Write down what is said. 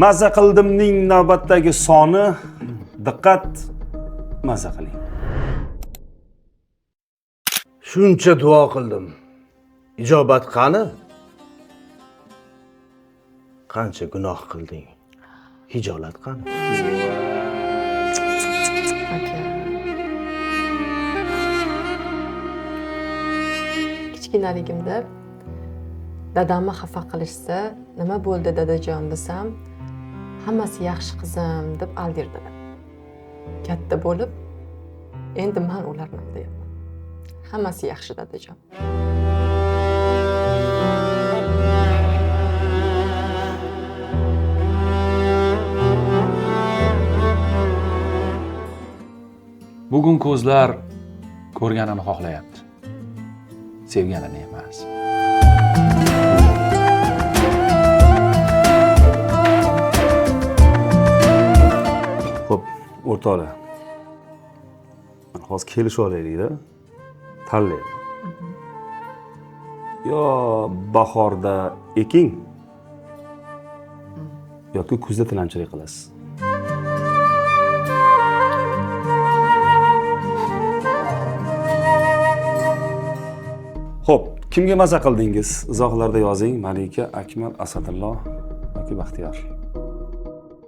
Maza qildimning navbatdagi soni, diqqat, maza qiling. Shuncha duo qildim. Ijobat qani? Qancha gunoh qilding? Hijolat qani? Aka. Kichkinaligimda dadamni xafa qilishsa, nima bo'ldi dadajon desam, hammasi yaxshi qizim deb aldirdilar. Katta bo'lib, endi men ularni aldayapman. Hammasi yaxshi dadajon. Bugun ko'zlar ko'rganini xohlayapti. Sevganini emas. Xo'p, o'rtoqlar. Hozir kelishib olaylik-da. Tanlaylik. Yo bahorda eking yoki kuzda tilanchilik qilasiz. Xo'p, kimga maza qildingiz? Izohlarda yozing. Malika, Akmal, Asadullo yoki Baxtiyor.